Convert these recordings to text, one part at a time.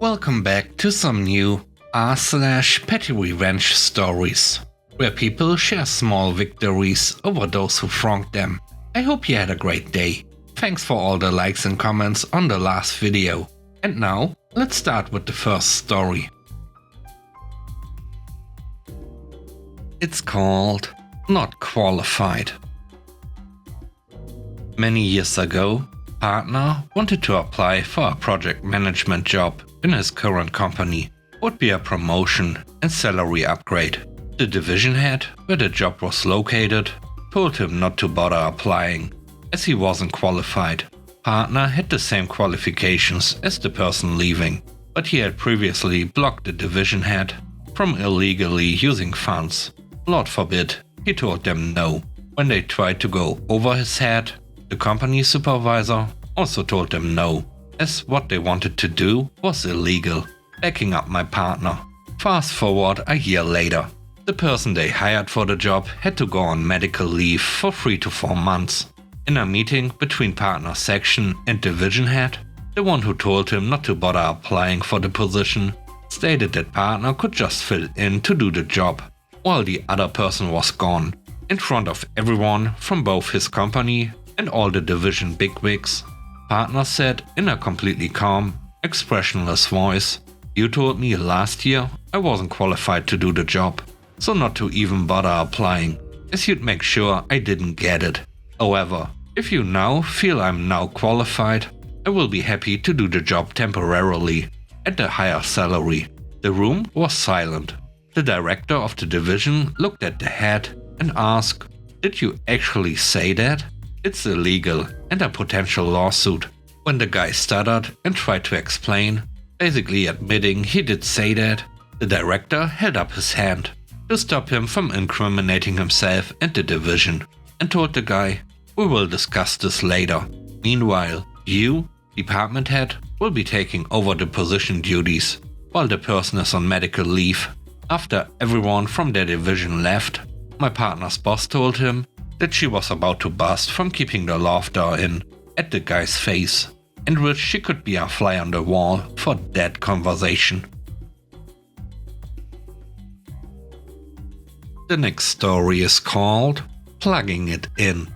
Welcome back to some new r/pettyrevenge stories, where people share small victories over those who wronged them. I hope you had a great day. Thanks for all the likes and comments on the last video. And now, let's start with the first story. It's called Not Qualified. Many years ago, a partner wanted to apply for a project management job in his current company. Would be a promotion and salary upgrade. The division head, where the job was located, told him not to bother applying, as he wasn't qualified. Partner had the same qualifications as the person leaving, but he had previously blocked the division head from illegally using funds. Lord forbid, he told them no. When they tried to go over his head, the company supervisor also told them no, as what they wanted to do was illegal. Backing up my partner. Fast forward a year later. The person they hired for the job had to go on medical leave for 3 to 4 months. In a meeting between partner section and division head, the one who told him not to bother applying for the position stated that partner could just fill in to do the job, while the other person was gone. In front of everyone from both his company and all the division bigwigs, partner said in a completely calm, expressionless voice, "You told me last year I wasn't qualified to do the job, so not to even bother applying, as you'd make sure I didn't get it. However, if you now feel I'm now qualified, I will be happy to do the job temporarily, at the higher salary." The room was silent. The director of the division looked at the head and asked, "Did you actually say that? It's illegal and a potential lawsuit." When the guy stuttered and tried to explain, basically admitting he did say that, the director held up his hand to stop him from incriminating himself and the division, and told the guy, "We will discuss this later. Meanwhile, you, department head, will be taking over the position duties while the person is on medical leave." After everyone from their division left, my partner's boss told him that she was about to burst from keeping the laughter in at the guy's face, and wished she could be a fly on the wall for that conversation. The next story is called Plugging It In.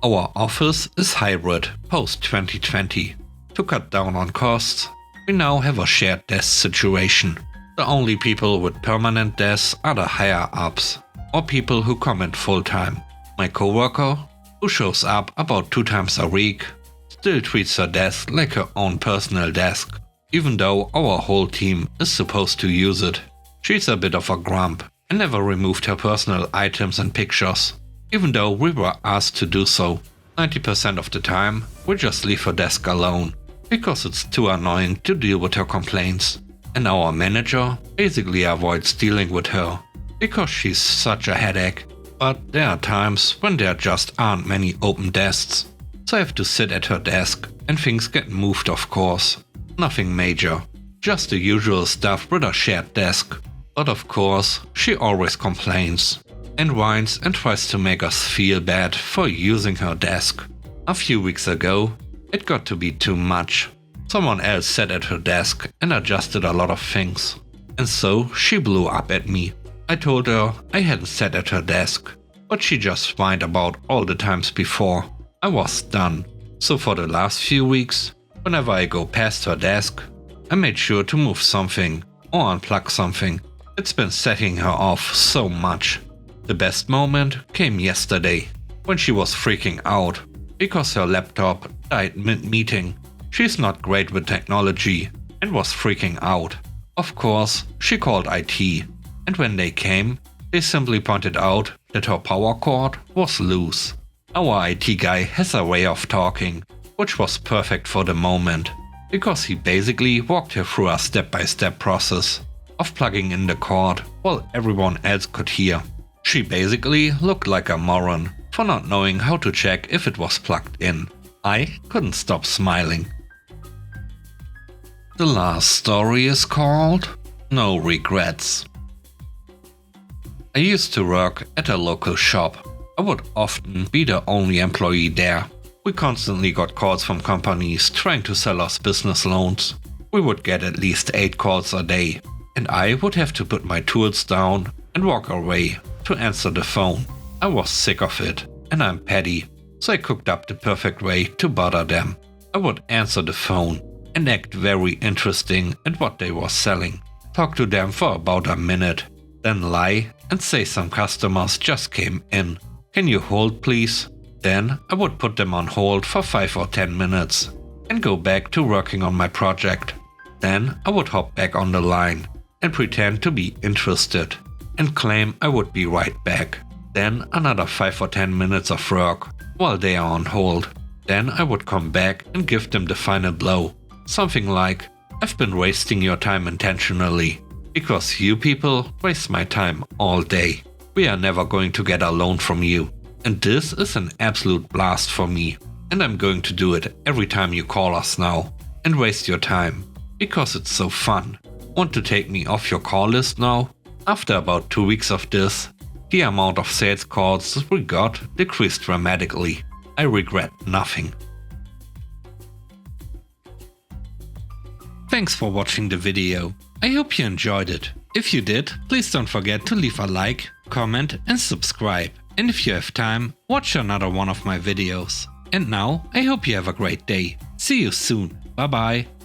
Our office is hybrid post-2020. To cut down on costs, we now have a shared desk situation. The only people with permanent desks are the higher-ups, or people who come in full-time. My coworker, who shows up about 2 times a week, still treats her desk like her own personal desk, even though our whole team is supposed to use it. She's a bit of a grump and never removed her personal items and pictures, even though we were asked to do so. 90% of the time, we just leave her desk alone, because it's too annoying to deal with her complaints. And our manager basically avoids dealing with her, because she's such a headache. But there are times when there just aren't many open desks, so I have to sit at her desk, and things get moved, of course. Nothing major, just the usual stuff with a shared desk. But of course, she always complains and whines and tries to make us feel bad for using her desk. A few weeks ago, it got to be too much. Someone else sat at her desk and adjusted a lot of things, and so she blew up at me. I told her I hadn't sat at her desk, but she just whined about all the times before. I was done. So for the last few weeks, whenever I go past her desk, I made sure to move something or unplug something. It's been setting her off so much. The best moment came yesterday, when she was freaking out because her laptop died mid-meeting. She's not great with technology and was freaking out. Of course, she called IT, and when they came, they simply pointed out that her power cord was loose. Our IT guy has a way of talking, which was perfect for the moment, because he basically walked her through a step-by-step process of plugging in the cord while everyone else could hear. She basically looked like a moron for not knowing how to check if it was plugged in. I couldn't stop smiling. The last story is called No Regrets. I used to work at a local shop. I would often be the only employee there. We constantly got calls from companies trying to sell us business loans. We would get at least 8 calls a day, and I would have to put my tools down and walk away to answer the phone. I was sick of it, and I'm petty, so I cooked up the perfect way to bother them. I would answer the phone and act very interesting at what they were selling. Talk to them for about a minute, then lie and say some customers just came in. Can you hold please? Then I would put them on hold for 5 or 10 minutes and go back to working on my project. Then I would hop back on the line and pretend to be interested and claim I would be right back. Then another 5 or 10 minutes of work while they are on hold. Then I would come back and give them the final blow. Something like, I've been wasting your time intentionally, because you people waste my time all day. We are never going to get a loan from you, and this is an absolute blast for me, and I'm going to do it every time you call us now and waste your time, because it's so fun. Want to take me off your call list now? After about 2 weeks of this, the amount of sales calls we got decreased dramatically. I regret nothing. Thanks for watching the video. I hope you enjoyed it. If you did, please don't forget to leave a like, comment and subscribe. And if you have time, watch another one of my videos. And now, I hope you have a great day. See you soon. Bye bye.